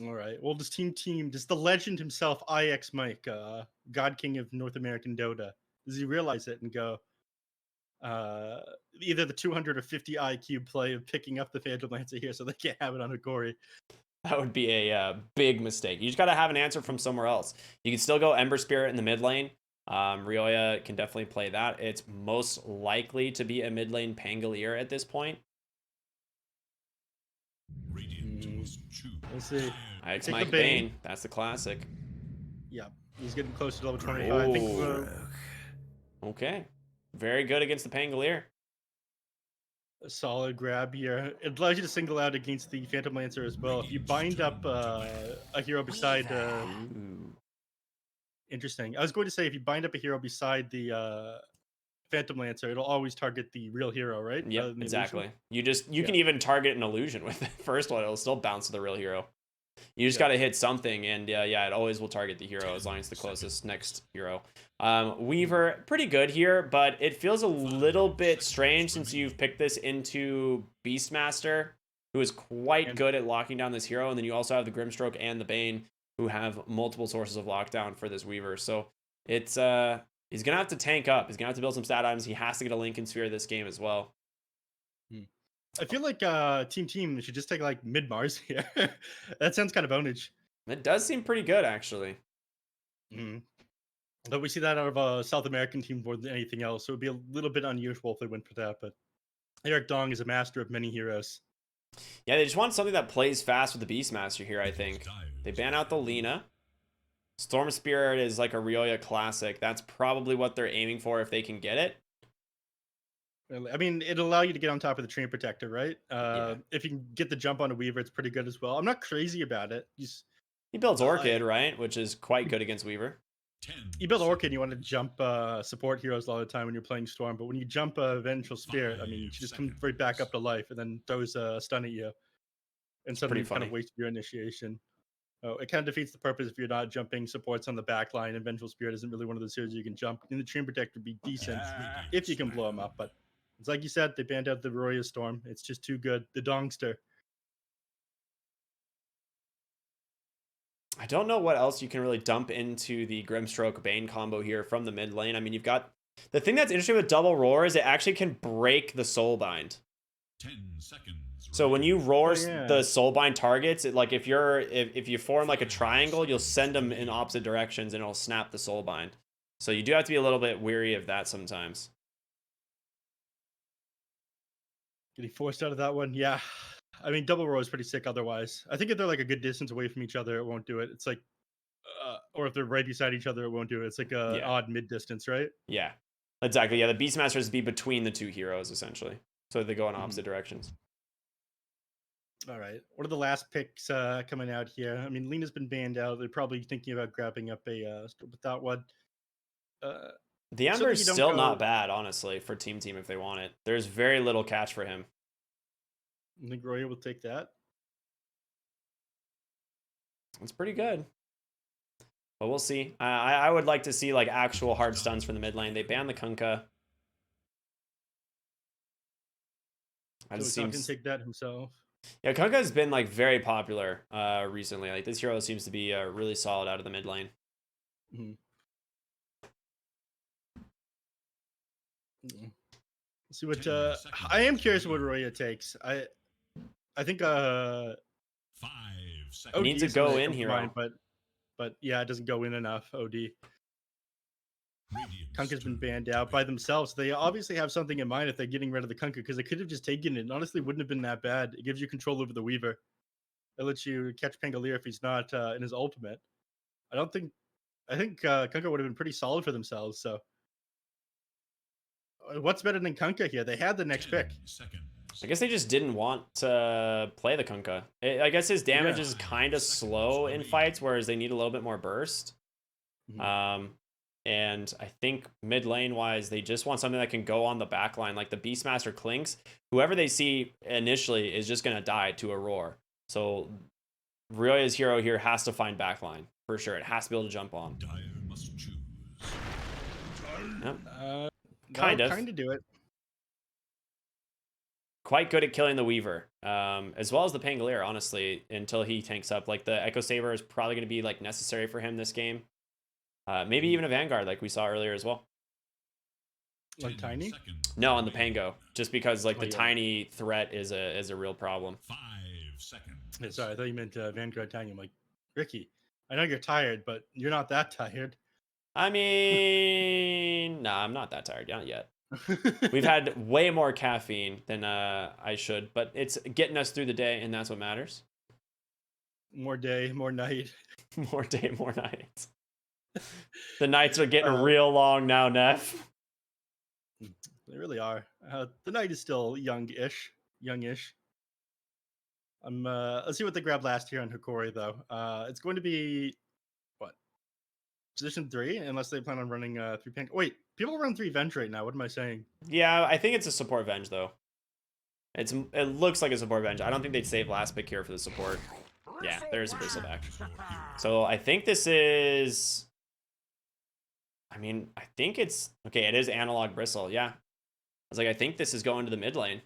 All right. Well, does the legend himself, IX Mike, God King of North American Dota, does he realize it and go, uh, either the 250 IQ play of picking up the Phantom Lancer here so they can't have it on Hokori? That would be a big mistake. You just got to have an answer from somewhere else. You can still go Ember Spirit in the mid lane. Ryoya can definitely play that. It's most likely to be a mid lane Pangolier at this point. We'll see. It's Take Mike the Bane. Bane. That's the classic. Yeah, he's getting close to level 25. Oh. I think Okay. Very good against the Pangolier. a solid grab here. It allows you to single out against the Phantom Lancer as well. If you bind up a hero beside... interesting. I was going to say, if you bind up a hero beside the Phantom Lancer, it'll always target the real hero, right? Yep, exactly. You can even target an illusion with the first one. It'll still bounce to the real hero. You just got to hit something, and it always will target the hero as long as the closest next hero. Weaver, pretty good here, but it feels a little bit strange since you've picked this into Beastmaster, who is quite good at locking down this hero, and then you also have the Grimstroke and the Bane, who have multiple sources of lockdown for this Weaver. So it's he's gonna have to tank up. He's gonna have to build some stat items. He has to get a Lincoln Sphere this game as well. I feel like Team should just take like mid Mars here. That sounds kind of ownage. It does seem pretty good, actually. But we see that out of a South American team more than anything else. So it would be a little bit unusual if they went for that. But Eric Dong is a master of many heroes. Yeah, they just want something that plays fast with the Beastmaster here, I think. They ban out the Lina. Storm Spirit is like a Ryoya classic. That's probably what they're aiming for if they can get it. I mean, it'll allow you to get on top of the Train Protector, right? If you can get the jump on a Weaver, it's pretty good as well. I'm not crazy about it. He builds Orchid, right? Which is quite good against Weaver. You build Orchid, you want to jump support heroes a lot of the time when you're playing Storm, but when you jump Vengeful Spirit, I mean, she just comes right back up to life and then throws a stun at you. And suddenly you kind of waste your initiation. It kind of defeats the purpose if you're not jumping supports on the back line, and Vengeful Spirit isn't really one of those heroes you can jump. And the Train Protector would be decent if you can blow him up, but it's like you said, they banned out the Ryoya Storm. It's just too good. The Dongster. I don't know what else you can really dump into the Grimstroke Bane combo here from the mid lane. I mean, you've got... The thing that's interesting with Double Roar is it actually can break the Soulbind. 10 seconds. So when you roar the Soulbind targets, if you form like a triangle, you'll send them in opposite directions and it'll snap the Soulbind. So you do have to be a little bit weary of that sometimes. Getting forced out of that one? Yeah. I mean, Double Roar is pretty sick otherwise. I think if they're like a good distance away from each other, it won't do it. It's like, or if they're right beside each other, it won't do it. It's like a odd mid distance, right? Yeah, exactly. Yeah, the Beastmasters be between the two heroes, essentially. So they go in opposite directions. All right. What are the last picks coming out here? I mean, Lina's been banned out. They're probably thinking about grabbing up a without one. The Ember is still not bad, honestly, for Team if they want it. There's very little catch for him. I think Ryoya will take that. It's pretty good. But we'll see. I would like to see like actual hard stuns from the mid lane. They banned the Kunkka. So he's not going to take that himself. Yeah, Kunkka has been like very popular recently. Like this hero seems to be really solid out of the mid lane. See what I am curious what Ryoya takes. I think 5 seconds. He needs to go in here, but yeah, it doesn't go in enough. OD. Kunkka's been banned out by themselves. They obviously have something in mind if they're getting rid of the Kunkka, because they could have just taken it. And honestly, wouldn't have been that bad. It gives you control over the Weaver. It lets you catch Pangolier if he's not in his ultimate. I think Kunkka would have been pretty solid for themselves. So, what's better than Kunkka here? They had the next pick. I guess they just didn't want to play the Kunkka. I guess his damage is kind of slow in fights, whereas they need a little bit more burst. And I think mid lane wise, they just want something that can go on the back line. Like the Beastmaster Clinks, whoever they see initially is just going to die to a roar. So Ryoya's hero here has to find backline for sure. It has to be able to jump on. Yep. Kind of do it. quite good at killing the Weaver, as well as the Pangolier, honestly, until he tanks up. Like, the Echo Saber is probably going to be, like, necessary for him this game. Maybe even a Vanguard, like we saw earlier as well. Like Tiny? No, on the Pango. Just because, like, the Tiny threat is a real problem. 5 seconds. Yeah, sorry, I thought you meant Vanguard Tiny. I'm like, Ricky, I know you're tired, but you're not that tired. I mean, nah, I'm not that tired. Not yet. We've had way more caffeine than I should, but it's getting us through the day, and that's what matters. More day, more night. More day, more night. The nights are getting real long now, neph. They really are. The night is still youngish. Let's see what they grab last here on Hokori, though. It's going to be what? Position 3, unless they plan on running 3 Pang. Wait, people run 3 Venge right now. What am I saying? Yeah, I think it's a support Venge, though. It looks like a support Venge. I don't think they'd save last pick here for the support. Yeah, there's a Bristleback. So I think this is... I mean, I think it's... Okay, it is Analog Bristle, yeah. I was like, I think this is going to the mid lane.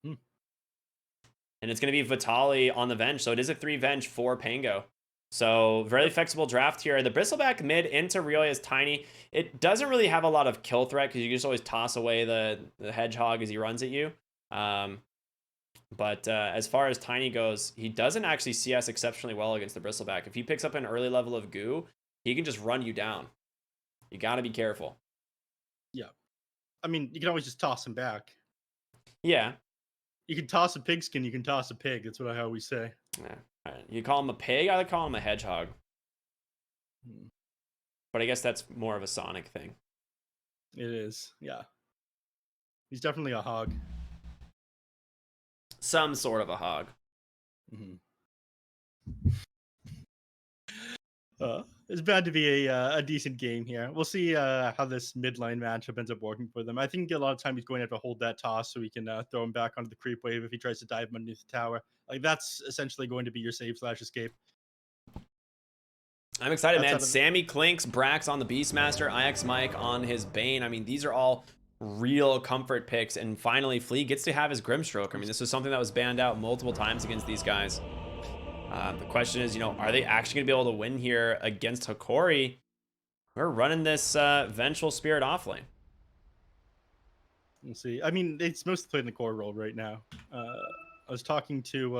And it's going to be Vitali on the Venge. So it is a 3 Venge for Pango. So very flexible draft here. The Bristleback mid into Rioya is Tiny. It doesn't really have a lot of kill threat because you just always toss away the Hedgehog as he runs at you. But as far as Tiny goes, he doesn't actually CS exceptionally well against the Bristleback. If he picks up an early level of goo, he can just run you down. You got to be careful. Yeah. I mean, you can always just toss him back. Yeah. You can toss a pigskin, you can toss a pig. That's what I always say. Yeah. You call him a pig? I would call him a hedgehog. But I guess that's more of a Sonic thing. It is, yeah. He's definitely a hog. Some sort of a hog. It's bound to be a decent game here. We'll see how this mid-line matchup ends up working for them. I think a lot of time he's going to have to hold that toss so he can throw him back onto the creep wave if he tries to dive underneath the tower. Like, that's essentially going to be your save/escape. I'm excited, man. Sammy Clinks, Brax on the Beastmaster, IX Mike on his Bane. I mean, these are all real comfort picks. And finally, Flea gets to have his Grimstroke. I mean, this was something that was banned out multiple times against these guys. The question is, are they actually going to be able to win here against Hokori? We're running this Vengeful Spirit offlane. We'll see. I mean, it's mostly playing the core role right now. I was talking to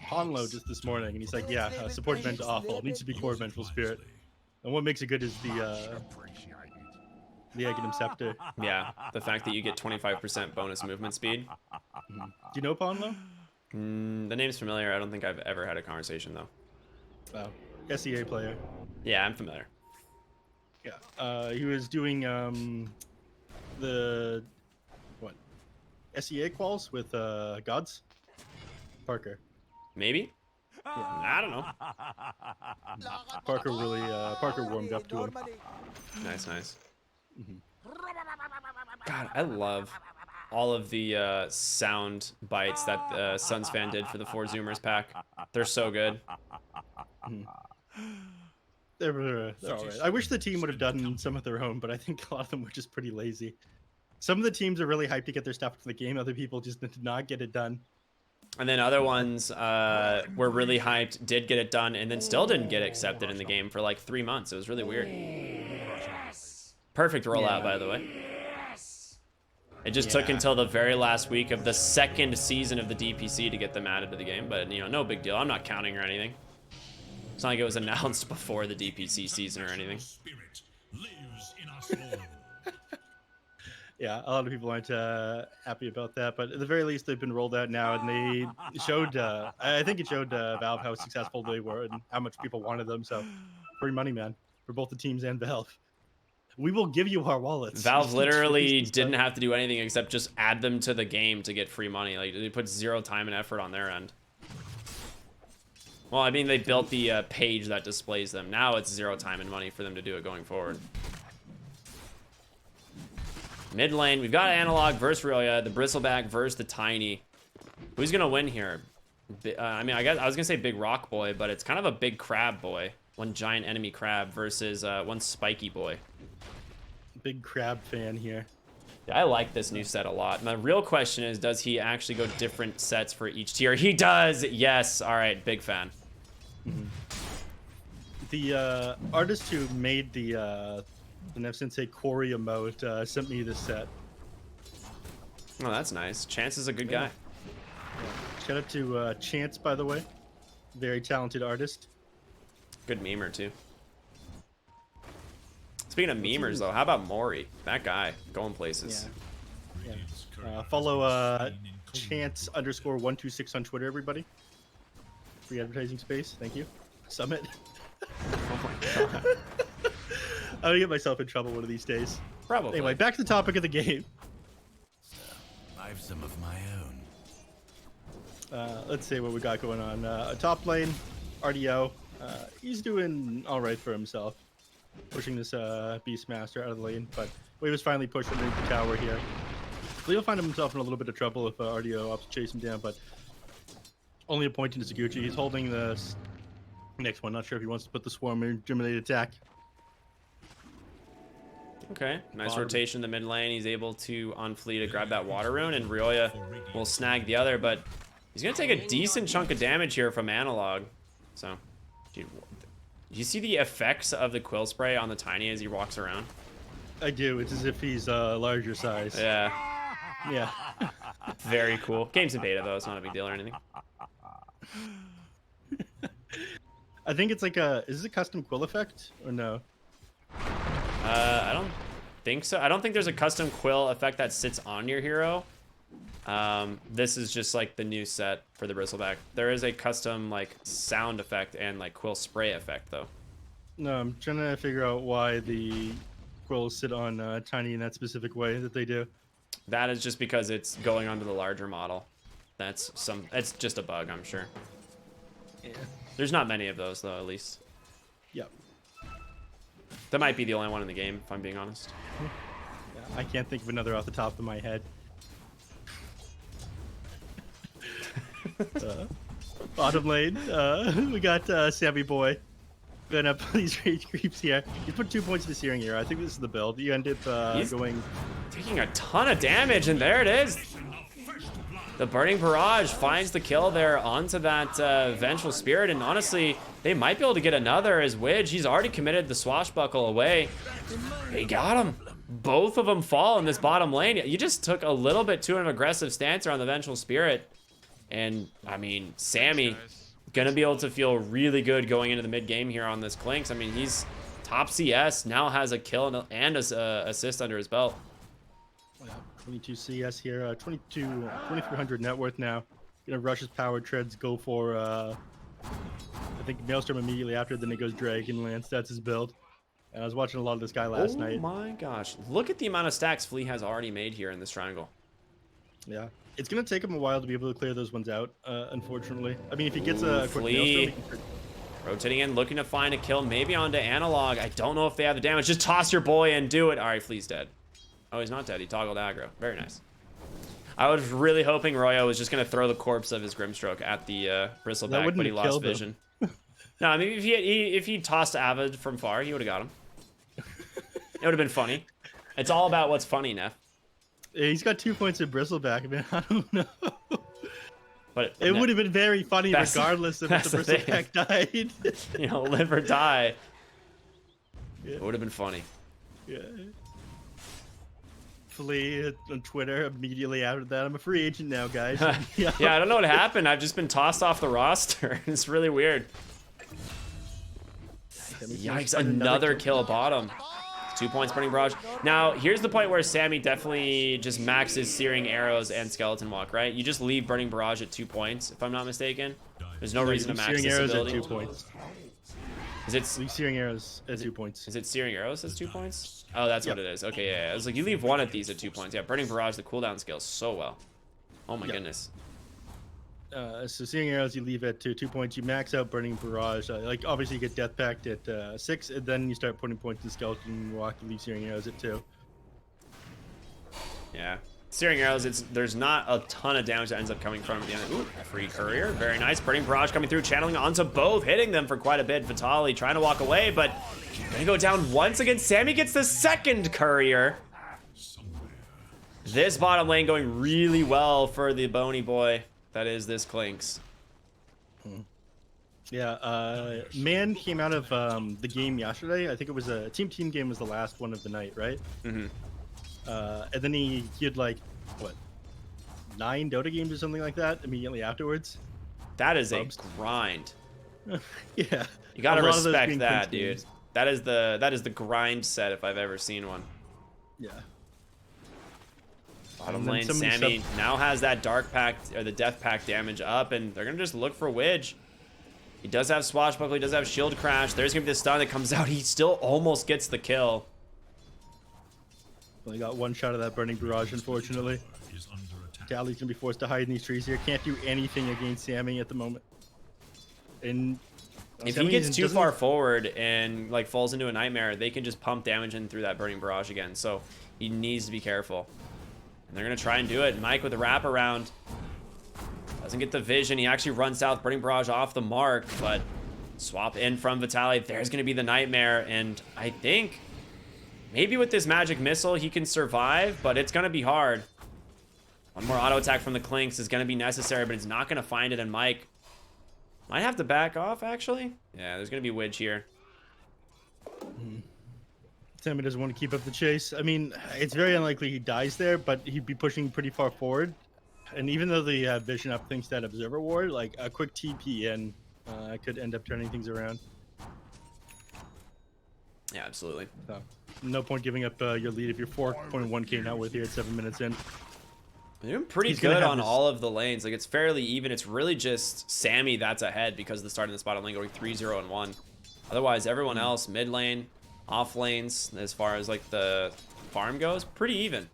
Honlo just this morning, and he's like, yeah, support Venge awful. It needs to be core Vengeful Spirit. And what makes it good is the Aghanim Scepter. Yeah, the fact that you get 25% bonus movement speed. Do you know Ponlo? The name's familiar. I don't think I've ever had a conversation, though. Oh, SEA player. Yeah, I'm familiar. Yeah, he was doing the SEA quals with Gods? Parker. Maybe? Yeah. I don't know. Parker warmed up to him. Nice. God, I love all of the sound bites that Suns fan did for the 4 Zoomers pack. They're so good. They're all right. I wish the team would have done some of their own, but I think a lot of them were just pretty lazy. Some of the teams are really hyped to get their stuff into the game. Other people just did not get it done. And then other ones were really hyped, did get it done, and then still didn't get accepted in the game for like 3 months. It was really weird. Perfect rollout, by the way. It just took until the very last week of the 2nd season of the DPC to get them added to the game, but no big deal. I'm not counting or anything. It's not like it was announced before the DPC season or anything. Yeah, a lot of people aren't happy about that, but at the very least, they've been rolled out now, and they showed, I think it showed Valve how successful they were and how much people wanted them, so free money, man, for both the teams and Valve. We will give you our wallets. Valve literally didn't have to do anything except just add them to the game to get free money. Like, they put 0 time and effort on their end. Well, I mean, they built the page that displays them. Now it's 0 time and money for them to do it going forward. Mid lane, we've got Analog versus Rioya, the Bristleback versus the Tiny. Who's gonna win here? I mean, I guess I was gonna say Big Rock Boy, but it's kind of a Big Crab Boy. One giant enemy crab versus one spiky boy. Big crab fan here. Yeah, I like this new set a lot. My real question is, does he actually go different sets for each tier? He does. Yes. All right. Big fan. Mm-hmm. The artist who made the neph Sensei Hokori emote sent me this set. Oh, that's nice. Chance is a good guy. Yeah. Shout out to Chance, by the way. Very talented artist. Good memer, too. Speaking of memers, though, how about Mori? That guy going places. Yeah. Follow Chance_126 on Twitter, everybody. Free advertising space. Thank you. Summit. Oh my god. I'm gonna get myself in trouble one of these days. Probably. Anyway, back to the topic of the game. I've some of my own. Let's see what we got going on. Top lane, RDO. He's doing all right for himself, pushing this Beastmaster out of the lane. But he was finally pushed underneath the tower here. He'll find himself in a little bit of trouble if RDO opts to chase him down. But only a point into Saguchi. He's holding the next one. Not sure if he wants to put the swarm in germinate attack. Okay, nice rotation in the mid lane. He's able to on Flea to grab that water rune, and Ryoya will snag the other, but he's gonna take a decent chunk of damage here from Analog. So, dude, you see the effects of the quill spray on the Tiny as he walks around? I do. It's as if he's larger size. Yeah. Yeah. Very cool. Game's in beta though. It's not a big deal or anything. I think it's like a. Is this a custom quill effect or no? I don't think so. I don't think there's a custom quill effect that sits on your hero. This is just like the new set for the Bristleback. There is a custom like sound effect and like quill spray effect though. No, I'm trying to figure out why the quills sit on Tiny in that specific way that they do. That is just because it's going onto the larger model. It's just a bug, I'm sure. Yeah. There's not many of those though, at least. Yep. That might be the only one in the game, if I'm being honest. Yeah, I can't think of another off the top of my head. Bottom lane, we got Sammy Boy. Going up these rage creeps here. You put 2 points to the Searing Arrow. I think this is the build. You end up going... taking a ton of damage, and there it is. The Burning Barrage finds the kill there onto that Vengeful Spirit, and honestly, they might be able to get another as Widge. He's already committed the Swashbuckle away. He got him. Both of them fall in this bottom lane. You just took a little bit too an aggressive stance on the Vengeful Spirit. And, I mean, Sammy gonna be able to feel really good going into the mid game here on this Clinks. I mean, he's top CS, now has a kill and a assist under his belt. 22 CS here, 2,300 net worth now. Gonna rush his power treads, go for I think Maelstrom immediately after, then it goes Dragonlance. That's his build. And I was watching a lot of this guy last night. Oh my gosh, look at the amount of stacks Flea has already made here in this triangle. Yeah, it's gonna take him a while to be able to clear those ones out, unfortunately. I mean, if he gets a quick Maelstrom, he can... Rotating in, looking to find a kill, maybe onto Analog. I don't know if they have the damage. Just toss your boy and do it. All right, Flea's dead. Oh, he's not dead. He toggled aggro. Very nice. I was really hoping Royo was just going to throw the corpse of his Grimstroke at the Bristleback, but he lost vision. No, I mean, if he tossed Avid from far, he would have got him. It would have been funny. It's all about what's funny, Neff. Yeah, he's got 2 points of Bristleback. I mean, I don't know. But it would have been very funny regardless if the Bristleback died. You know, live or die. Yeah. It would have been funny. Yeah. Flea on Twitter immediately after that. I'm a free agent now, guys. Yeah, I don't know what happened. I've just been tossed off the roster. It's really weird. Yikes, another kill bottom. 2 points, Burning Barrage. Now, here's the point where Sammy definitely just maxes Searing Arrows and Skeleton Walk, right? You just leave Burning Barrage at 2 points, if I'm not mistaken. There's no reason to max this ability. Searing Arrows at 2 points. Is it leave Searing Arrows at 2 points? Is it Searing Arrows at 2 points? Oh, that's what it is. Okay, yeah. I was like, you leave one of these at 2 points. Yeah, Burning Barrage, the cooldown scales so well. Oh my goodness. So Searing Arrows you leave at 2 points. You max out Burning Barrage. Like obviously you get Death Pact at 6, and then you start putting points in Skeleton Walk. You leave Searing Arrows at 2. Yeah. Searing Arrows, there's not a ton of damage that ends up coming from it. Ooh, free Courier, very nice. Burning Barrage coming through, channeling onto both, hitting them for quite a bit. Vitali trying to walk away, but gonna go down once again. Sammy gets the second Courier. This bottom lane going really well for the bony boy. That is this Clinks. Yeah, Man came out of the game yesterday. I think it was a team game was the last one of the night, right? Mm-hmm. And then he had like, what, 9 Dota games or something like that immediately afterwards. That is a grind. Yeah. You gotta respect that, dude. That is the grind set if I've ever seen one. Yeah. Bottom lane, Sammy now has that dark pact or the death pact damage up, and they're gonna just look for Widge. He does have swashbuckle, he does have shield crash. There's gonna be the stun that comes out. He still almost gets the kill. Only got one shot of that burning barrage, unfortunately. Tally's gonna be forced to hide in these trees here. Can't do anything against Sammy at the moment. And if he gets too far forward and like falls into a nightmare, they can just pump damage in through that burning barrage again. So he needs to be careful. And they're gonna try and do it. Mike with the wraparound. Doesn't get the vision. He actually runs south, burning barrage off the mark, but swap in from Vitaly. There's gonna be the nightmare, and I think maybe with this magic missile he can survive, but it's gonna be hard. One more auto attack from the Clinks is gonna be necessary, but it's not gonna find it, and Mike might have to back off, actually. Yeah, there's gonna be Widge here. Sammy doesn't want to keep up the chase. I mean, it's very unlikely he dies there, but he'd be pushing pretty far forward. And even though the vision up thinks that observer ward, like a quick TP in could end up turning things around. Yeah, absolutely. So, no point giving up your lead if you're 4.1k now with here at 7 minutes in. They're doing pretty good on all of the lanes. Like, it's fairly even. It's really just Sammy that's ahead because of the start of this bottom lane going 3-0 and 1. Otherwise, everyone else, mid lane, off lanes, as far as like the farm goes, pretty even.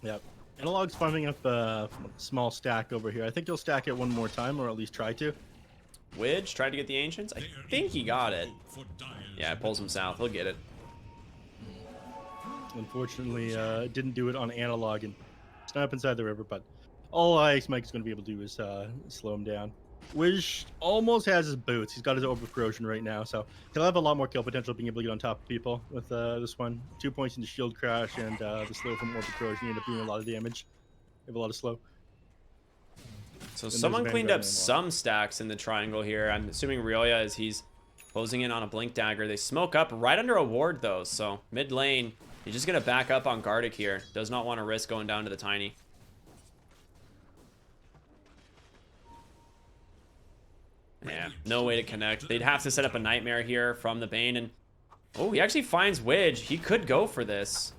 Yep. Analog's farming up a small stack over here. I think he'll stack it one more time, or at least try to. Widge tried to get the Ancients. I think he got it. Yeah, it pulls him south. He'll get it. Unfortunately, didn't do it on Analog and snap up inside the river, but all Ice Mike is going to be able to do is slow him down. Wish almost has his boots. He's got his over corrosion right now, so he'll have a lot more kill potential being able to get on top of people with this one. 2 points into shield crash and the slow from over corrosion end up doing a lot of damage. They have a lot of slow. So someone cleaned up some stacks in the triangle here. I'm assuming Ryoya as he's closing in on a blink dagger. They smoke up right under a ward though, so mid lane he's just gonna back up on Gardic here. Does not want to risk going down to the tiny. Yeah, no way to connect. They'd have to set up a nightmare here from the Bane, and oh, he actually finds Widge. He could go for this.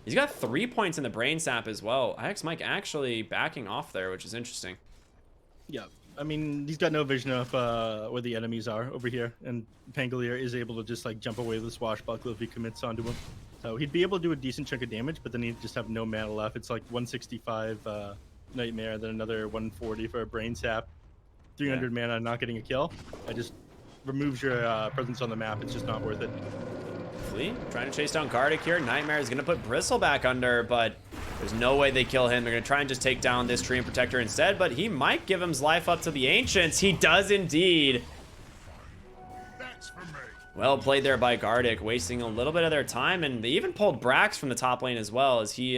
He's got 3 points in the brain sap as well. IX Mike actually backing off there, which is interesting. Yeah, I mean, he's got no vision of where the enemies are over here, and Pangolier is able to just like jump away with the swashbuckle if he commits onto him. So he'd be able to do a decent chunk of damage, but then he'd just have no mana left. It's like 165 nightmare, then another 140 for a brain sap. 300 mana, not getting a kill. It just removes your presence on the map. It's just not worth it. Flea trying to chase down Gardic here. Nightmare is going to put Bristle back under, but there's no way they kill him. They're going to try and just take down this Treant Protector instead, but he might give him his life up to the Ancients. He does indeed. Well played there by Gardic, wasting a little bit of their time, and they even pulled Brax from the top lane as well as he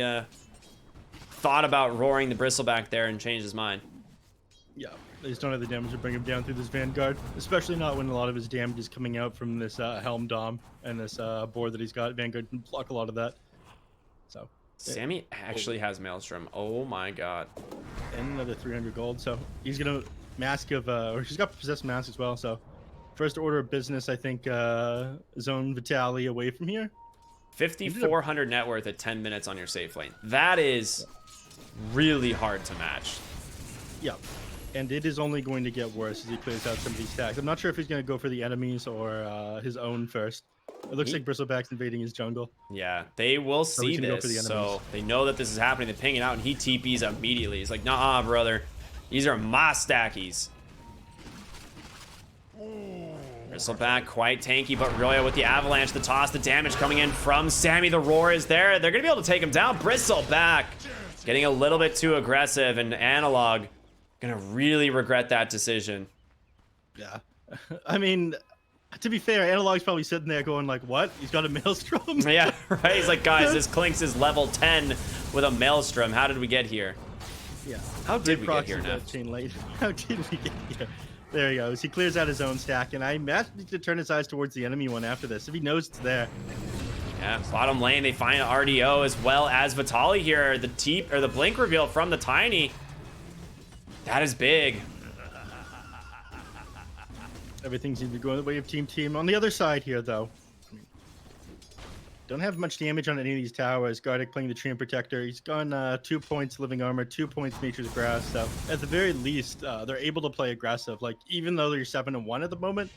thought about roaring the Bristle back there and changed his mind. Yeah. They just don't have the damage to bring him down through this Vanguard, especially not when a lot of his damage is coming out from this Helm Dom and this board that he's got. Vanguard can block a lot of that. So Sammy actually has Maelstrom. Oh my god. And another 300 gold. So he's gonna mask of, or he's got possessed mask as well. So first order of business, I think, zone Vitaly away from here. 5,400 net worth at 10 minutes on your safe lane. That is really hard to match. Yeah. And it is only going to get worse as he clears out some of these stacks. I'm not sure if he's going to go for the enemies or his own first. It looks like Bristleback's invading his jungle. Yeah, they will see this, so they know that this is happening. They ping it out, and he TPs immediately. He's like, nah, brother. These are my stackies. Bristleback quite tanky, but Ryoya with the avalanche, the toss, the damage coming in from Sammy. The roar is there. They're going to be able to take him down. Bristleback getting a little bit too aggressive, and Analog gonna really regret that decision. Yeah. I mean, To be fair, Analog's probably sitting there going like, what? He's got a Maelstrom? Yeah, right? He's like, guys, this Clinks is level 10 with a Maelstrom. How did we get here? Yeah. How did we get here now? Chain late. How did we get here? There he goes. He clears out his own stack, and I imagine to turn his eyes towards the enemy one after this, if he knows it's there. Yeah, bottom lane, they find RDO as well as Vitali here. The blink reveal from the Tiny. That is big. Everything seems to be going the way of Team. On the other side here, though, don't have much damage on any of these towers. Gardic playing the Treant Protector. He's gone 2 points Living Armor, 2 points Nature's Grass. So at the very least, they're able to play aggressive. Like, even though they're 7-1 at the moment,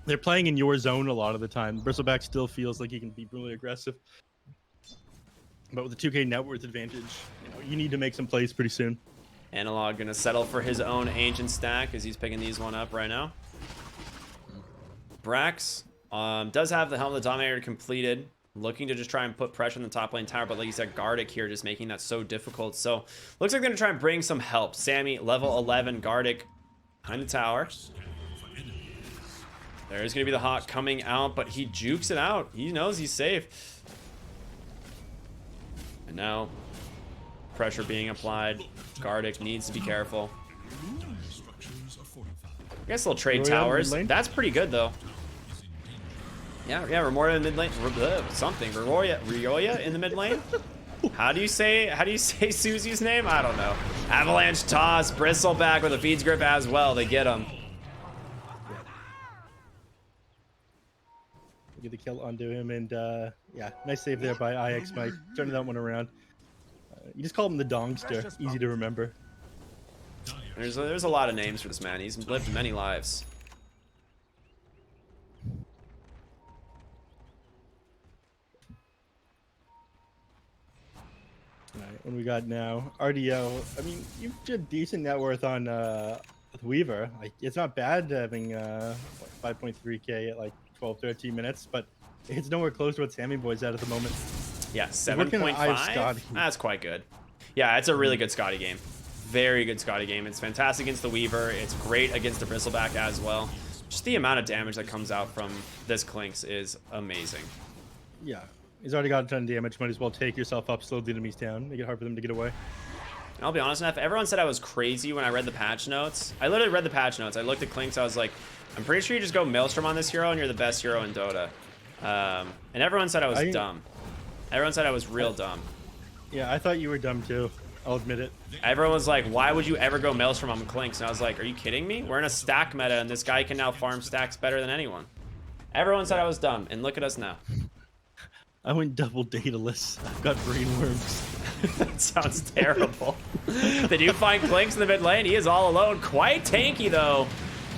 they're playing in your zone a lot of the time. Bristleback still feels like he can be really aggressive. But with the 2K net worth advantage, you need to make some plays pretty soon. Analog gonna settle for his own ancient stack as he's picking these one up right now. Brax does have the Helm of the Dominator completed, looking to just try and put pressure on the top lane tower, but like you said, Gardic here just making that so difficult. So looks like they're gonna try and bring some help. Sammy, level 11, Gardic behind the tower. There's gonna be the Hawk coming out, but he jukes it out. He knows he's safe. And now pressure being applied. Gardic needs to be careful. I guess they'll trade towers. That's pretty good though. Yeah, Remora in the mid lane. Something. Rioya in the mid lane. How do you say Susie's name? I don't know. Avalanche toss, Bristleback with a feeds grip as well. They get him. Get the kill onto him, and yeah, nice save there by IX Mike, turning that one around. You just call him the Dongster, easy to remember. There's a lot of names for this man. He's lived many lives. All right, what do we got now? RDO. I mean, you've got decent net worth on Weaver. Like, it's not bad having 5.3k at like 12-13 minutes, but it's nowhere close to what Sammy Boy's at the moment. Yeah, 7.5. That's quite good. Yeah, it's a really good Scotty game. Very good Scotty game. It's fantastic against the Weaver. It's great against the Bristleback as well. Just the amount of damage that comes out from this Clinks is amazing. Yeah, he's already got a ton of damage. Might as well take yourself up, slow the enemies down, make it hard for them to get away. And I'll be honest enough, everyone said I was crazy when I read the patch notes. I literally read the patch notes. I looked at Clinks, I was like, I'm pretty sure you just go Maelstrom on this hero and you're the best hero in Dota. And everyone said I was dumb. Everyone said I was real dumb. Yeah, I thought you were dumb too. I'll admit it. Everyone was like, why would you ever go Maelstrom on Clinks? And I was like, are you kidding me? We're in a stack meta and this guy can now farm stacks better than anyone. Everyone said I was dumb, and look at us now. I went double dataless. I've got brain worms. That sounds terrible. Did you find Clinks in the mid lane? He is all alone. Quite tanky though.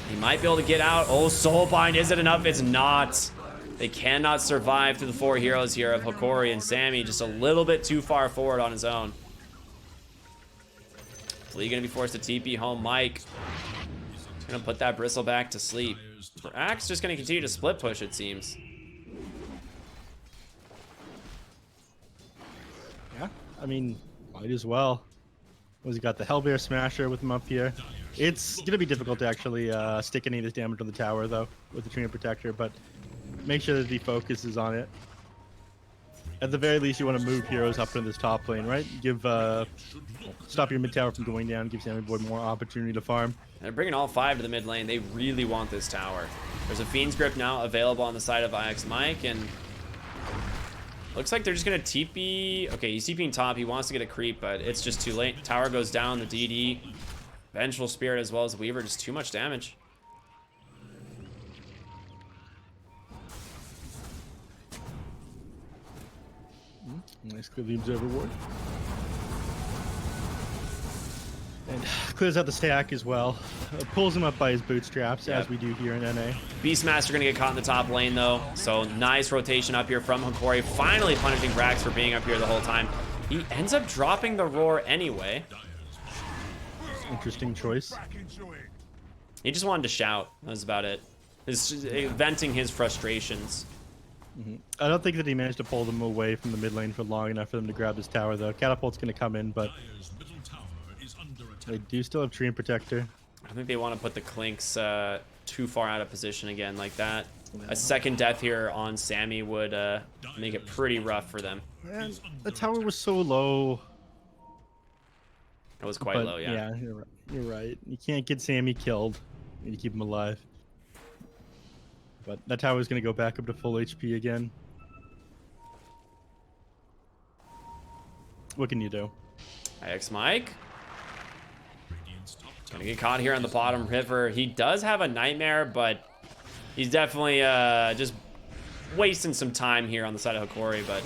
He might be able to get out. Oh, Soulbind, is it enough? It's not. They cannot survive through the 4 heroes here of Hokori and Sammy, just a little bit too far forward on his own. Flea gonna be forced to TP home. Mike gonna put that Bristleback to sleep. Axe just gonna continue to split push, it seems. Yeah, I mean, might as well. He's got the Hellbear Smasher with him up here. It's gonna be difficult to actually stick any of this damage on the tower though with the Treant Protector, but make sure that he focuses on it. At the very least, you want to move heroes up into this top lane, right? Give stop your mid tower from going down, give Sammy Boy more opportunity to farm. They're bringing all 5 to the mid lane. They really want this tower. There's a Fiend's Grip now available on the side of IX Mike, and looks like they're just gonna TP. Okay, he's TPing top. He wants to get a creep, but it's just too late. Tower goes down. The DD, Vengeful Spirit as well as Weaver, just too much damage. Nice clear the observer ward. And clears out the stack as well. Pulls him up by his bootstraps, as we do here in NA. Beastmaster gonna get caught in the top lane though, so nice rotation up here from Hokori, finally punishing Brax for being up here the whole time. He ends up dropping the roar anyway. Interesting choice. He just wanted to shout, that was about it. Venting his frustrations. I don't think that he managed to pull them away from the mid lane for long enough for them to grab this tower though. Catapult's gonna come in, but they do still have Treant Protector. I think they want to put the Clinks too far out of position again like that. A second death here on Sammy would make it pretty rough for them. And the tower was so low. It was quite low, yeah. Yeah, you're right. You can't get Sammy killed. You need to keep him alive. But that tower is going to go back up to full HP again. What can you do? IX Mike. Gonna get caught here on the bottom river. He does have a nightmare, but he's definitely just wasting some time here on the side of Hokori, but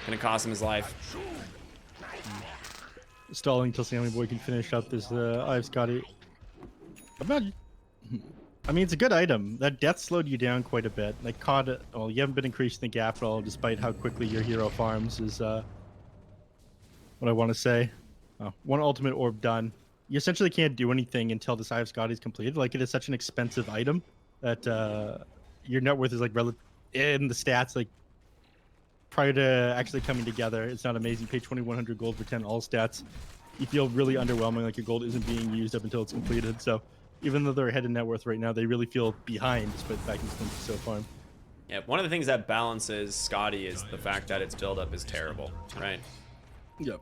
gonna cost him his life. Stalling until Sammy Boy can finish up this I've Scotty. I mean, it's a good item. That death slowed you down quite a bit. Like, well, you haven't been increasing the gap at all, despite how quickly your hero farms is what I want to say. Oh, one ultimate orb done. You essentially can't do anything until this Eye of Scotty is completed. Like, it is such an expensive item that your net worth is like in the stats, like prior to actually coming together. It's not amazing. You pay 2,100 gold for 10 all stats. You feel really underwhelming, like your gold isn't being used up until it's completed. So even though they're ahead in net worth right now, they really feel behind despite the fact it's been so far. Yeah, one of the things that balances Scotty is the fact that its buildup is terrible, right? Yep.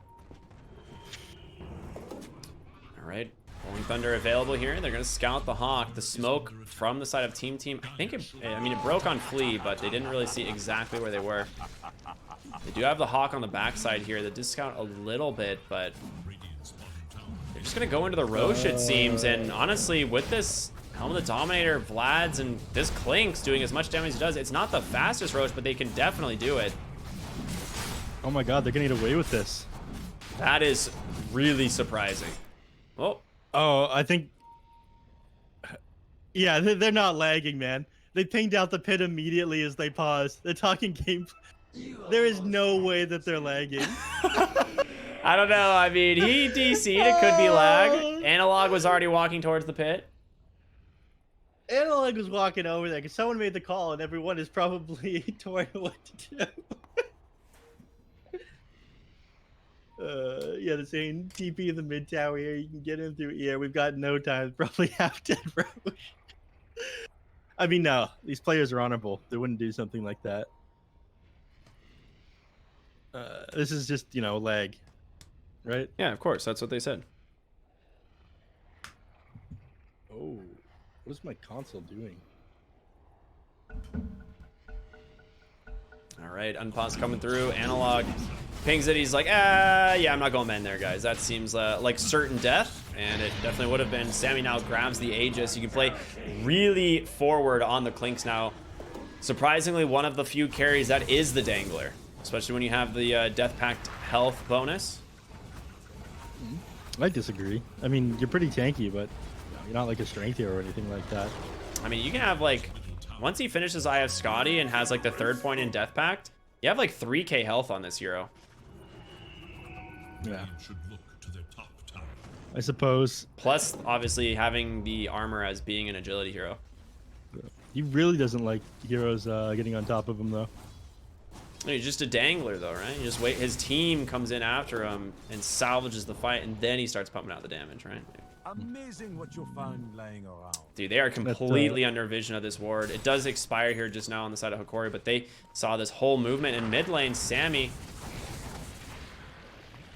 All right, Rolling Thunder available here. They're gonna scout the Hawk. The smoke from the side of TEAMTEAM. I think it broke on Flea, but they didn't really see exactly where they were. They do have the Hawk on the backside here. That did scout a little bit, but they're just gonna go into the Roche, it seems. And honestly, with this Helm of the Dominator, Vlad's, and this Clink's doing as much damage as it does, it's not the fastest Roche, but they can definitely do it. Oh my god, they're gonna get away with this. That is really surprising. Oh, I think... Yeah, they're not lagging, man. They pinged out the pit immediately as they paused. They're talking game... There is no way that they're lagging. I don't know. I mean, he DC'd. It could be lag. Analog was already walking towards the pit. Analog was walking over there because someone made the call and everyone is probably torn what to do. Yeah, the same TP in the mid tower here. You can get in through here. We've got no time. Probably half dead Roche. I mean, no. These players are honorable. They wouldn't do something like that. This is just, you know, lag. Right? Yeah, of course. That's what they said. Oh. What is my console doing? All right, Unpause coming through. Analog pings it. He's like, yeah, I'm not going man there, guys. That seems like certain death, and it definitely would have been. Sammy now grabs the Aegis. You can play really forward on the Clinks now. Surprisingly, one of the few carries that is the Dangler, especially when you have the Death Pact health bonus. I disagree. I mean, you're pretty tanky, but you're not like a strength hero or anything like that. I mean, you can have like, once he finishes I have Scotty and has like the 3rd point in Death Pact, you have like 3k health on this hero. Yeah. I suppose. Plus, obviously, having the armor as being an agility hero. He really doesn't like heroes getting on top of him, though. He's just a dangler, though, right? You just wait. His team comes in after him and salvages the fight, and then he starts pumping out the damage, right? Amazing what you'll find laying around. Dude, they are completely under vision of this ward. It does expire here just now on the side of Hokori, but they saw this whole movement in mid lane. Sammy.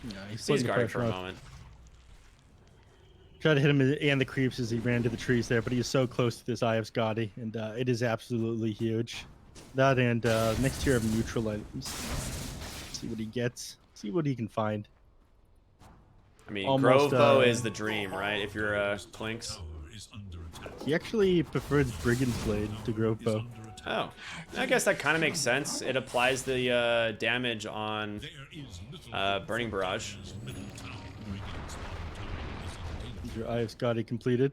Yeah, he's guarding for a moment. Tried to hit him and the creeps as he ran to the trees there, but he is so close to this Eye of Scotty, and it is absolutely huge. That and next tier of neutral items. See what he gets. See what he can find. I mean, Grove Bow is the dream, right? If you're Clinks. He actually prefers Brigand's Blade to Grove Bow. Oh, I guess that kind of makes sense. It applies the damage on Burning Barrage. Your Eye of Scotty completed.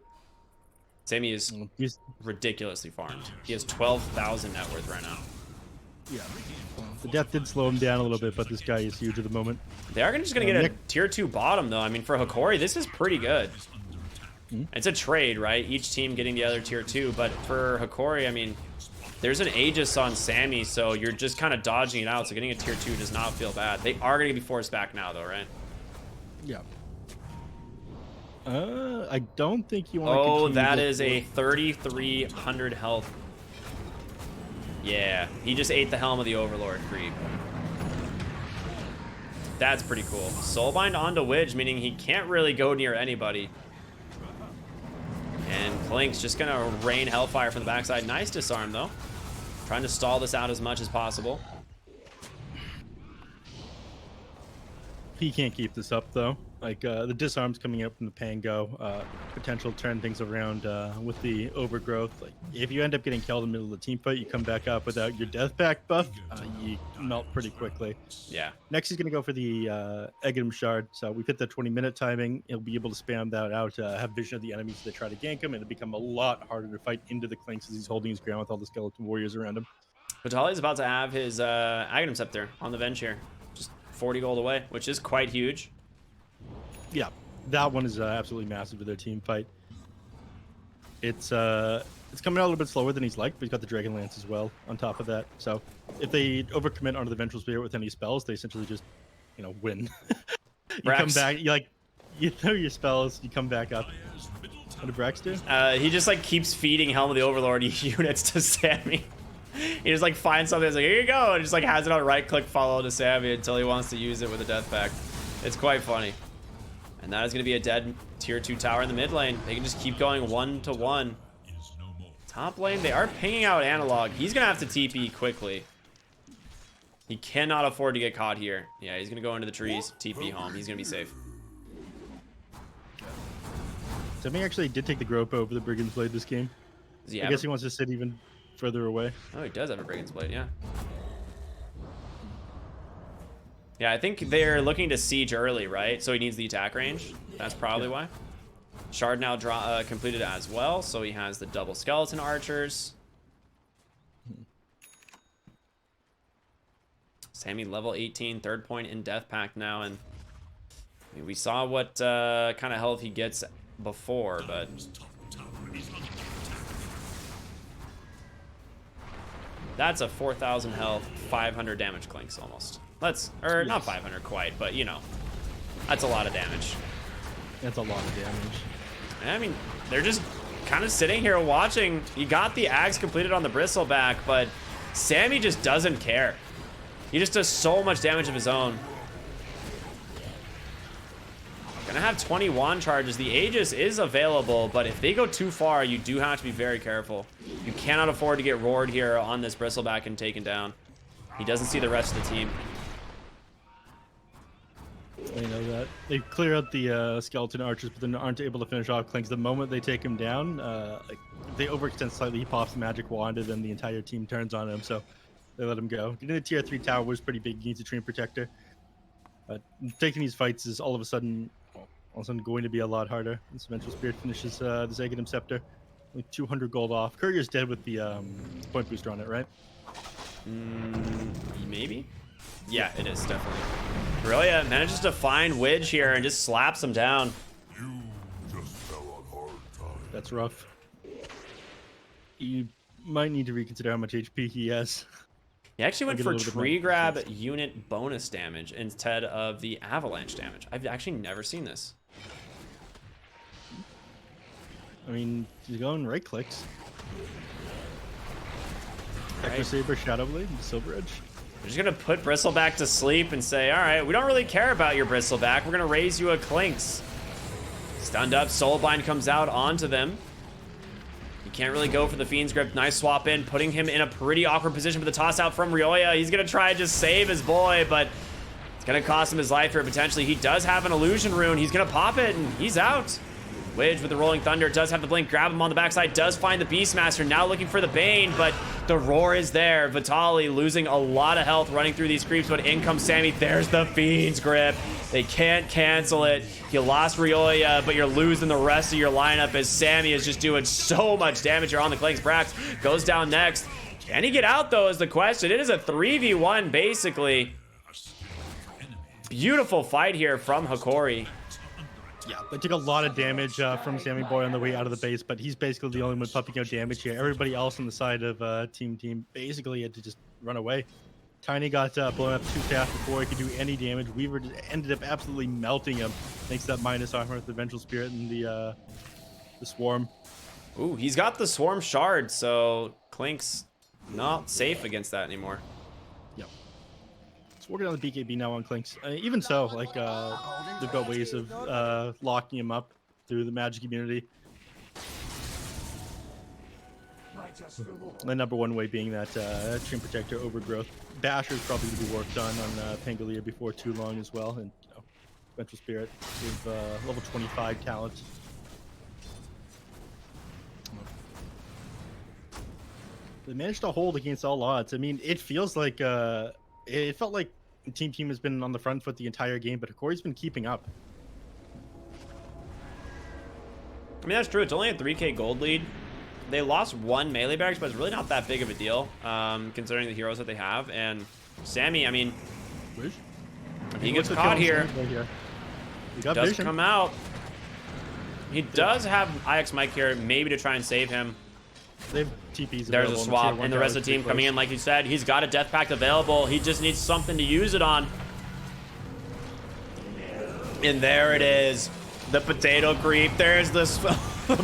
Sammy is ridiculously farmed. He has 12,000 net worth right now. Yeah. The death did slow him down a little bit, but this guy is huge at the moment. They are just going to get a tier 2 bottom, though. I mean, for Hokori, this is pretty good. It's a trade, right? Each team getting the other tier 2. But for Hokori, I mean, there's an Aegis on Sammy, so you're just kind of dodging it out. So getting a tier 2 does not feel bad. They are going to be forced back now, though, right? Yeah. I don't think you want to. Oh, that is a 3,300 health. Yeah, he just ate the Helm of the Overlord creep. That's pretty cool. Soulbind onto Widge, meaning he can't really go near anybody. And Klink's just gonna rain Hellfire from the backside. Nice disarm though. Trying to stall this out as much as possible. He can't keep this up though. Like the disarms coming up from the Pango, potential turn things around with the overgrowth. Like if you end up getting killed in the middle of the team fight, you come back up without your death pack buff, you melt pretty quickly. Yeah. Next he's gonna go for the Eggenum Shard. So we hit the 20-minute timing. He'll be able to spam that out, have vision of the enemies that try to gank him, and it'll become a lot harder to fight into the Klinks as he's holding his ground with all the skeleton warriors around him. Vitali's about to have his Aghanim Scepter on the bench here. Just 40 gold away, which is quite huge. Yeah, that one is absolutely massive for their team fight. It's coming out a little bit slower than he's like, but he's got the Dragon Lance as well on top of that. So if they overcommit onto the Vengeful Spirit with any spells, they essentially just, win. You come back, you throw your spells, you come back up. What did Brax do? He just like keeps feeding Helm of the Overlord units to Sammy. He just like finds something that's like, here you go, and just like has it on right click follow to Sammy until he wants to use it with a death pack. It's quite funny. And that is going to be a dead tier 2 tower in the mid lane. They can just keep going 1-to-1. Top lane, they are pinging out Analog. He's going to have to TP quickly. He cannot afford to get caught here. Yeah, he's going to go into the trees, TP home. He's going to be safe. Sammy actually did take the Grope over the Brigand's Blade this game. I guess he wants to sit even further away. Oh, he does have a Brigand's Blade, yeah. Yeah, I think they're looking to siege early, right? So he needs the attack range. That's probably why. Shard now completed as well, so he has the double skeleton archers. Sammy level 18, third point in death pack now, and I mean, we saw what kind of health he gets before, but that's a 4,000 health, 500 damage Klinks almost. Not 500 quite, but that's a lot of damage. That's a lot of damage. I mean, they're just kind of sitting here watching. He got the axe completed on the bristleback, but Sammy just doesn't care. He just does so much damage of his own. Gonna have 20 wand charges. The Aegis is available, but if they go too far, you do have to be very careful. You cannot afford to get roared here on this bristleback and taken down. He doesn't see the rest of the team. They know that. They clear out the skeleton archers, but then aren't able to finish off Klinks. The moment they take him down, if they overextend slightly, he pops the magic wand, and then the entire team turns on him, so they let him go. Getting the tier 3 tower was pretty big. He needs a Treant Protector. Taking these fights is all of a sudden going to be a lot harder. This Vengeful Spirit finishes this Aghanim Scepter. Like 200 gold off. Courier's dead with the point booster on it, right? Maybe? Yeah, it is, definitely. Brilliant manages to find Widge here and just slaps him down. That's rough. You might need to reconsider how much HP he has. He actually went for tree grab unit bonus damage instead of the avalanche damage. I've actually never seen this. I mean, he's going right clicks. Right. Saber, Shadow Blade, Silver Edge. We're just gonna put Bristleback to sleep and say, all right, we don't really care about your Bristleback. We're gonna raise you a Klinks. Stunned up, Soulbind comes out onto them. He can't really go for the Fiend's Grip. Nice swap in, putting him in a pretty awkward position with the toss out from Ryoya. He's gonna try and just save his boy, but it's gonna cost him his life here potentially. He does have an illusion rune. He's gonna pop it and he's out. Widge with the Rolling Thunder does have the blink, grab him on the backside, does find the Beastmaster, now looking for the Bane, but the roar is there. Vitali losing a lot of health running through these creeps, but in comes Sammy. There's the Fiend's Grip. They can't cancel it. You lost Ryoya, but you're losing the rest of your lineup as Sammy is just doing so much damage here on the Klinks. Brax goes down next. Can he get out though is the question. It is a 3v1 basically. Beautiful fight here from Hokori. Yeah, they took a lot of damage from Sammy Boy on the way out of the base, but he's basically the only one pumping out damage here. Everybody else on the side of Team basically had to just run away. Tiny got blown up too fast before he could do any damage. Weaver just ended up absolutely melting him thanks to that minus armor with the Vengeful Spirit and the Swarm. Ooh, he's got the Swarm Shard, so Clink's not safe against that anymore. Yep. So working on the BKB now on Clinks. Even so, like they've got ways of locking him up through the magic immunity. The number one way being that Treant Protector Overgrowth. Basher is probably going to be worked on Pangolier before too long as well. And Vengeful Spirit with level 25 talent. They managed to hold against all odds. I mean, it feels like it felt like Team has been on the front foot the entire game, but Hokori's been keeping up. I mean, that's true. It's only a 3k gold lead. They lost one melee barracks, but it's really not that big of a deal, considering the heroes that they have. And Sammy, I mean, he gets caught here. He does come out. He does have IX Mike here, maybe to try and save him. They have TPs. There's a swap, and the rest of the team coming in, like you said. He's got a Death Pact available. He just needs something to use it on. And there it is. The potato creep. There's this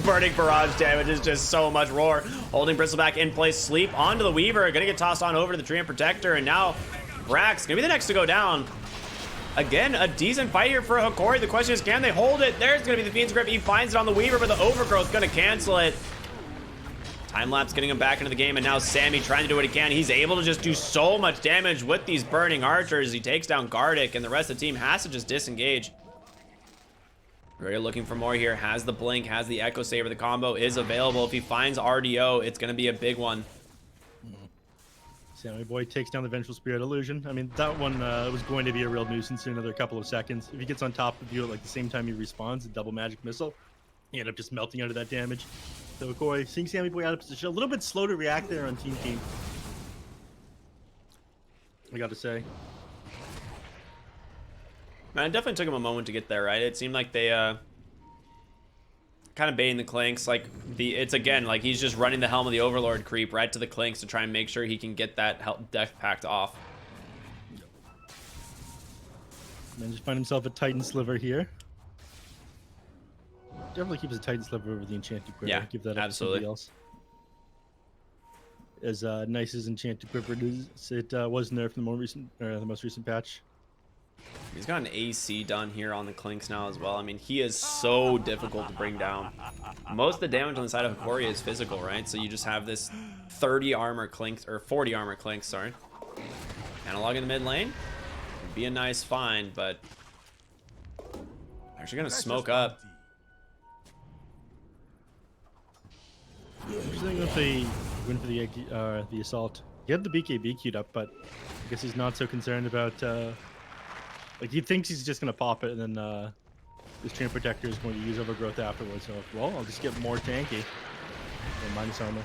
burning barrage damage is just so much roar. Holding Bristleback in place. Sleep onto the Weaver. Gonna get tossed on over to the Treant Protector. And now Brax gonna be the next to go down. Again, a decent fight here for Hokori. The question is, can they hold it? There's gonna be the Fiend's Grip. He finds it on the Weaver, but the Overgrowth gonna cancel it. Time-lapse getting him back into the game, and now Sammy trying to do what he can. He's able to just do so much damage with these burning archers. He takes down Gardic, and the rest of the team has to just disengage. Really looking for more here. Has the Blink, has the Echo Saber. The combo is available. If he finds RDO, it's going to be a big one. Sammy Boy takes down the Vengeful Spirit Illusion. I mean, that one was going to be a real nuisance in another couple of seconds. If he gets on top of you at like the same time he respawns, a double magic missile, he end up just melting out of that damage. So Hokori seeing Sammy Boy out of position, a little bit slow to react there on TEAMTEAM. I got to say. Man, it definitely took him a moment to get there, right? It seemed like they kind of baiting the Clinks. Like it's again like he's just running the Helm of the Overlord creep right to the Clinks to try and make sure he can get that Death Pact off. And just find himself a Titan Sliver here. Definitely keeps a Titan Sliver over the Enchanted Quiver. Yeah, give that up absolutely. To somebody else. As nice as Enchanted Quiver is, it was nerfed in the most recent patch. He's got an AC done here on the Clinks now as well. I mean, he is so difficult to bring down. Most of the damage on the side of Hokori is physical, right? So you just have this 30 armor Clinks, or 40 armor Clinks, sorry. Analog in the mid lane. Would be a nice find, but actually gonna smoke up. Interesting if they win for the assault. He had the BKB queued up, but I guess he's not so concerned about like he thinks he's just gonna pop it, and then this Treant Protector is going to use Overgrowth afterwards. So well, I'll just get more tanky. And minus armor.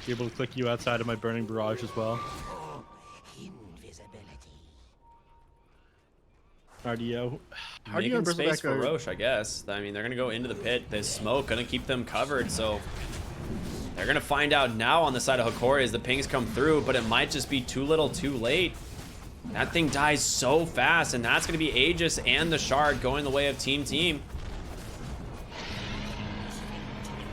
Be able to click you outside of my burning barrage as well. RDO. Making space for Roche, I guess. I mean, they're gonna go into the pit. There's smoke, gonna keep them covered, so they're gonna find out now on the side of Hokori as the pings come through, but it might just be too little too late. That thing dies so fast, and that's gonna be Aegis and the Shard going the way of TEAMTEAM.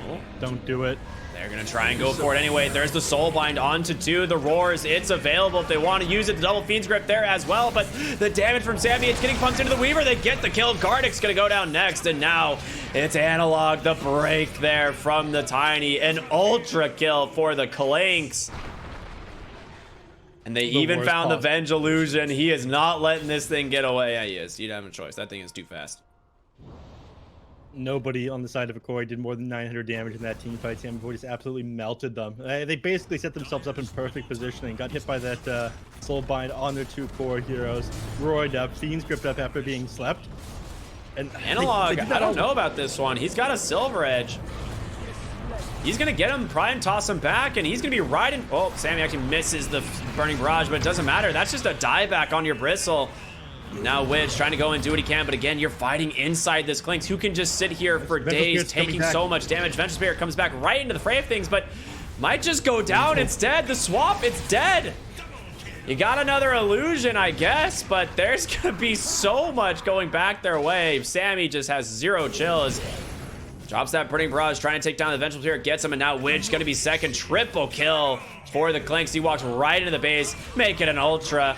Oh, don't do it. They're gonna try and go for it anyway. There's the Soulbind onto 2. The Roars, it's available if they want to use it. The double Fiend's Grip there as well, but the damage from Sammy, it's getting pumped into the Weaver. They get the kill. Gardic's gonna go down next, and now it's Analog. The break there from the Tiny. An ultra kill for the Clinks. And they even found the Venge Illusion. He is not letting this thing get away. Yeah, he is. You don't have a choice. That thing is too fast. Nobody on the side of Hokori did more than 900 damage in that team fight. Sammy Boy just absolutely melted them. They basically set themselves up in perfect positioning. Got hit by that Soulbind on their 2 core heroes. Roared up, Fiend's gripped up after being slept. And Analog, I don't know about this one. He's got a Silver Edge. He's gonna get him, try and toss him back, and he's gonna be riding. Oh, Sammy actually misses the burning barrage, but it doesn't matter. That's just a dieback on your Bristle. Now Witch trying to go and do what he can, but again, you're fighting inside this Clinks, who can just sit here for days taking so much damage. Vengeful Spirit comes back right into the fray of things, but might just go down instead. The swap, it's dead. You got another illusion, I guess, but there's gonna be so much going back their way. Sammy just has zero chills. Drops that burning barrage, trying to take down the Vengeful Spirit, gets him, and now Winch gonna be second. Triple kill for the Clinks. He walks right into the base, make it an ultra.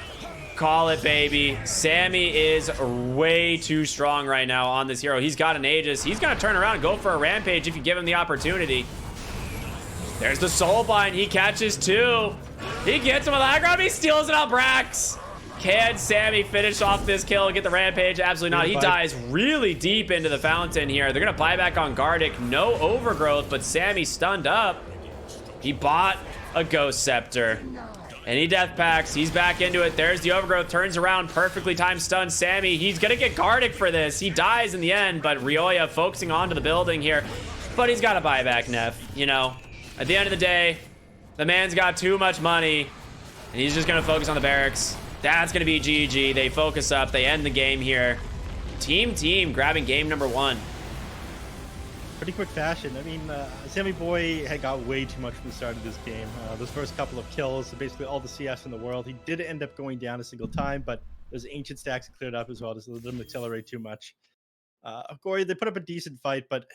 Call it, baby. Sammy is way too strong right now on this hero. He's got an Aegis. He's gonna turn around and go for a rampage if you give him the opportunity. There's the Soulbind. He catches two. He gets him with aggro. He steals it out, Brax. Can Sammy finish off this kill and get the rampage? Absolutely not. He dies really deep into the fountain here. They're gonna buy back on Gardic. No overgrowth, but Sammy stunned up. He bought a Ghost Scepter. And he death packs. He's back into it. There's the overgrowth. Turns around. Perfectly timed stun. Sammy, he's going to get Gardic for this. He dies in the end, but Ryoya focusing onto the building here. But he's got to buy back neph. You know, at the end of the day, the man's got too much money, and he's just going to focus on the barracks. That's going to be GG. They focus up. They end the game here. Team grabbing game number 1. Pretty quick fashion. I mean, Sammy Boy had got way too much from the start of this game. Those first couple of kills, basically all the CS in the world. He did end up going down a single time, but those ancient stacks cleared up as well. Just let them accelerate too much. Hokori, they put up a decent fight, but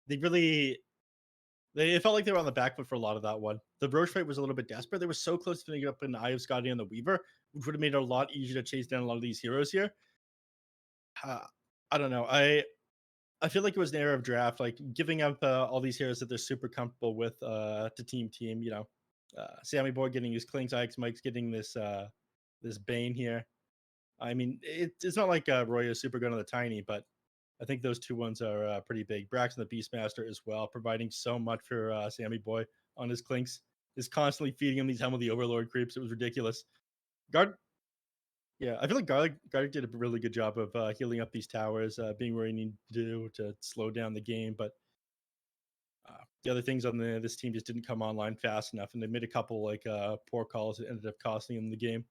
it felt like they were on the back foot for a lot of that one. The Roche fight was a little bit desperate. They were so close to finishing up in the Eye of Scotty and the Weaver, which would have made it a lot easier to chase down a lot of these heroes here. I don't know. I feel like it was an error of draft, like giving up all these heroes that they're super comfortable with to TEAMTEAM. You know, Sammy Boy getting his Klings, Ike's, Mike's getting this Bane here. I mean, it's not like Roy is super good on the Tiny, but I think those two ones are pretty big. Brax and the Beastmaster as well, providing so much for Sammy Boy on his Clinks. Is constantly feeding him these Helm of the Overlord creeps. It was ridiculous. Yeah, I feel like Garlic did a really good job of healing up these towers, being where he needed to do to slow down the game. But the other things on this team just didn't come online fast enough, and they made a couple like poor calls that ended up costing them the game.